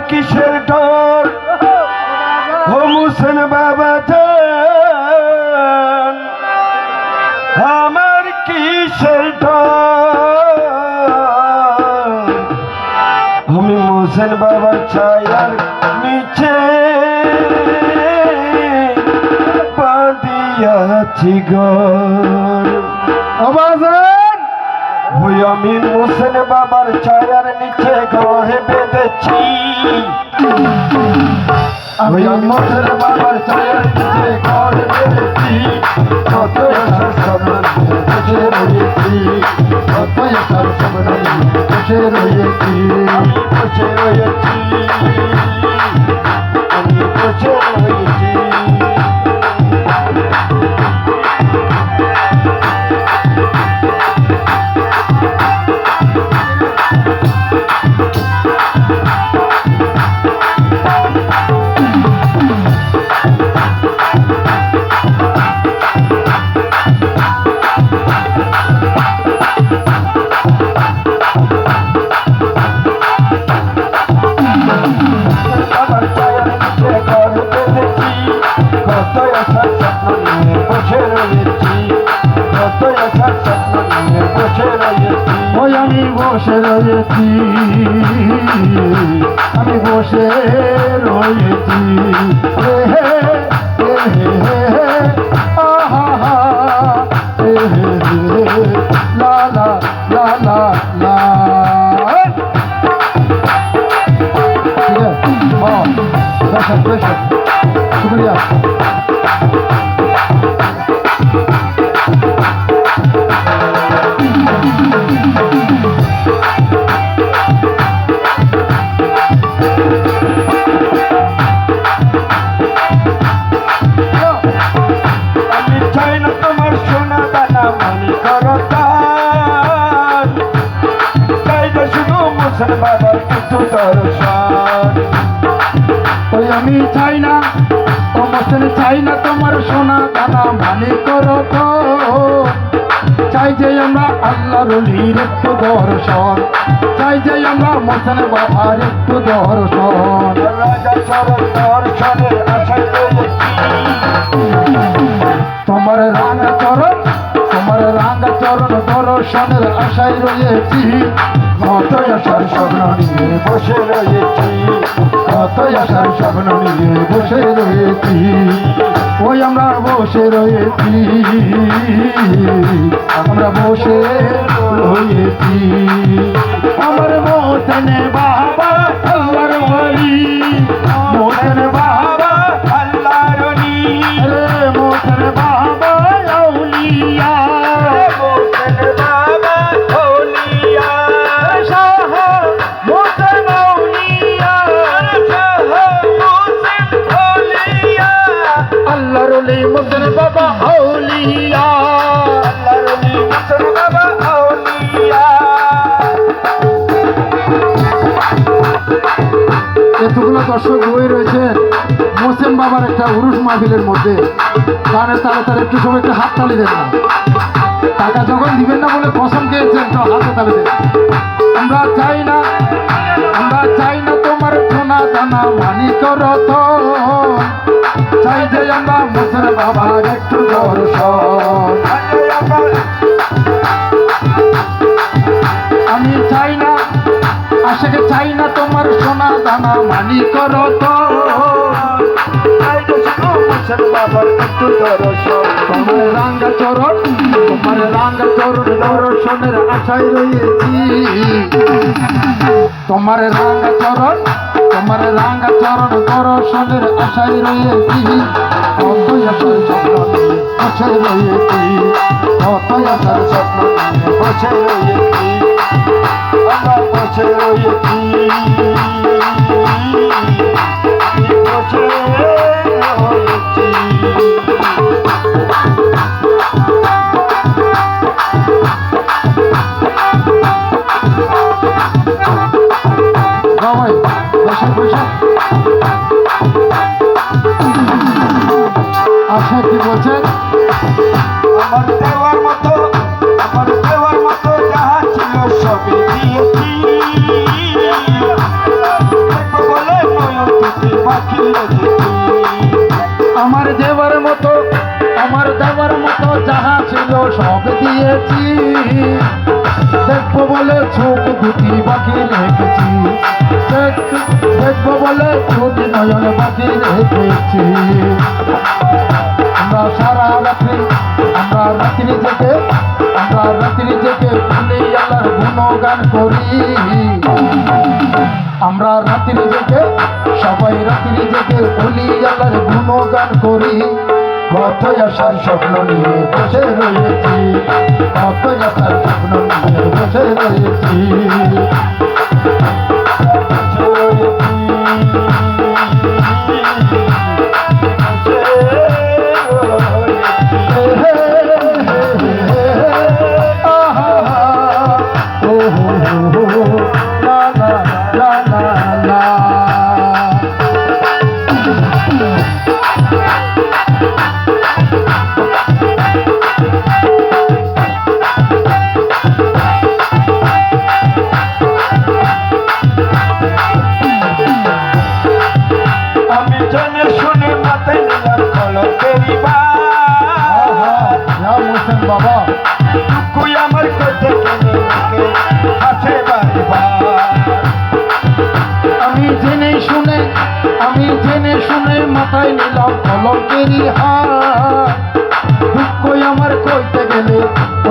কিসের ডর হোসেন বাবা জান আমার কিসের ডর আমি হোসেন বাবার ছায়ার নিচে বাঁধিয়াছি ঘর ওই আমি হোসেন বাবার ছায়ার নিচে ঘরে বেঁধেছি আমি হোসেন বাবার ছায়ার নিচে ঘরে বেঁধেছি কত আশার স্বপ্ন বসে রয়েছি কত আশার স্বপ্ন বসে রয়েছি আমি বসে রয়েছি আমি বসে রয়েছি আমি বসে রয়েছি আমি বসে রয়েছি লা লা লা লা লা শুক্রিয়া বাবার একটু দর্শন ওই আমি চাই না তোমার চাই না তোমার সোনা দানা মানে করো তো চাই যে আমরা আল্লাহ রলির একটু দর্শন চাই যে আমরা মোসেন বাবার একটু দর্শন রাজা চরণ দর্শনের আশায় রয়েছি তোমার রাঙা চরণ দর্শনের আশায় রয়েছি কত আশার স্বপ্ন নিয়ে বসে রয়েছি কত আশার স্বপ্ন নিয়ে বসে রয়েছি ওই আমরা বসে রয়েছি আমরা বসে রয়েছি আমার মোসেনে বাবা আল্লাহর ওলি মোসেনে বাবা আল্লাহর ওলি রে মোসেনে বাবা আউলিয়া মোসেনে বাবা আউলিয়া শাহ মোসেন আউলিয়া শাহ মোসেন আউলিয়া আল্লাহর ওলি মোসেন বাবা আউলিয়া আল্লাহর ওলি মোসেন বাবা আউলিয়া এতগুলো দর্শক বই রয়েছে মোসেন বাবার একটা উরুস মাহফিলের মধ্যে গানে তারা তার একটু সময় একটু হাত তালি দেন না টাকা যখন দিবেন না বলে কসম খেয়েছেন তো হাতে তালি দেন আমরা চাই না তোমার সোনা দানা মানি করো তো চাই যে আমরা মোসেন বাবার একটু দর্শন আমি চাই না আশাকে চাই না তোমার সোনা দানা মানি করো তো বাবার একটু দর্শন তোমার রাঙ্গা চরণ দর্শনের আশায় রয়েছি তোমার রাঙ্গা চরণ দর্শনের আশায় রয়েছি কত আশার স্বপ্ন নিয়ে বসে রয়েছি কত আশার স্বপ্ন নিয়ে বসে রয়েছি আমরা বসে রয়েছি বসে রয়েছি আশা কি বলছেন আমার দেওয়ার মতো যাহা ছিল সবই দিয়েছি বলে সব দিয়েছি, দেখবো বলে চোখ দুটি বাকি রেখেছি, দেখবো বলে দুটি নয়ন বাকি রেখেছি। আমরা সারা রাত্রি জেগে ভুলি আল্লাহর গুণগান করি। আমরা রাত্রি জেগে সবাই রাত্রি জেগে ভুলি আল্লাহর গুণগান করি। কত আশার স্বপ্ন নিয়ে বসে রয়েছি, কত আশার স্বপ্ন নিয়ে বসে রয়েছি। বাবা তুই আমার কথা হাসে আমি জেনে শুনে মাথায় নিলাম কলঙ্কেরই হার। দুঃখ আমার কইতে গেলে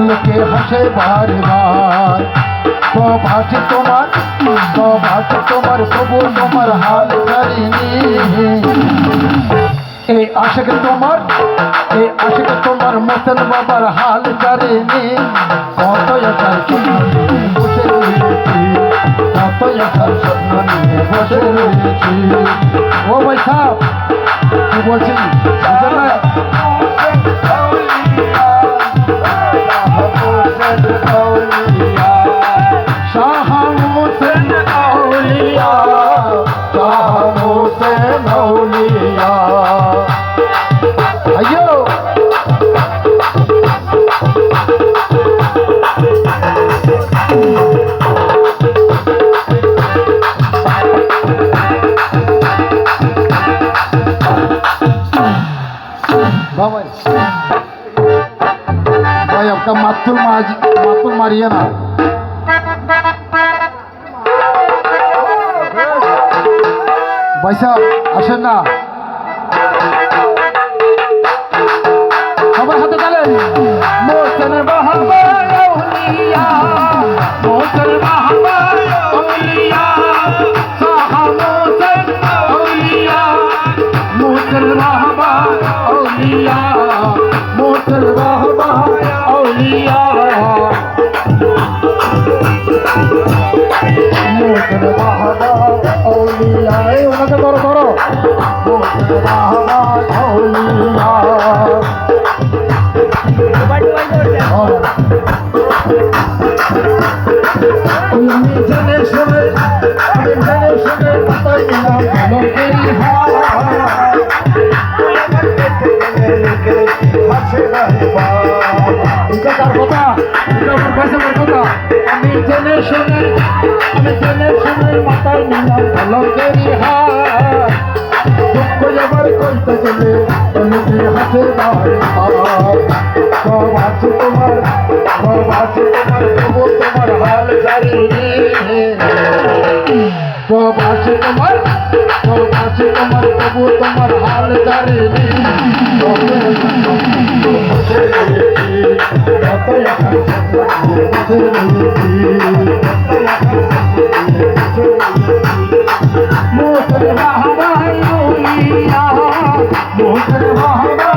লোকে হাসে বারবার। সব হাসে তোমার তবু তোমার হাল ছাড়িনি। এই আশিক তোমার মোসেন বাবার হাল ছাড়িনি। কত আশার স্বপ্ন নিয়ে বসে রয়েছি, কত আশার স্বপ্ন নিয়ে বসে রয়েছি। ও ভাই সাহেব কি বলছি বুঝলেন না? শাহ মোসেন আউলিয়া, শাহ মোসেন আউলিয়া। আইয়ো भाई आपका मातुल मारिए ना। भाई साहब আসেন না, সবার হাতে তালেন। মোহসেন বাবা আউলিয়া, মোহসেন বাবা আউলিয়া, শাহ মোহসেন আউলিয়া, মোহসেন বাবা আউলিয়া, মোহসেন বাবা আউলিয়া, মোহসেন বাবা আউলিয়া। এই ওনাকে ধরো ধরো, মোহসেন বাবা আউলিয়া। আমি জেনে শুনে মাথায় নিলাম কলঙ্কেরই হার। এটা কার কথা? এটা আমার ভাষার কথা। আমি জেনে শুনে মাথায় নিলাম কলঙ্কেরই হার। দুঃখ আবার কইতে গেলে অনেকে হাসে বারবার। সব আছে তোমার তবু তোমার হাল ছাড়িনি। সব আছে তোমার তবু তোমার হাল ছাড়িনি। মোহসেন বাবা আউলিয়া, মোহসেন বাবা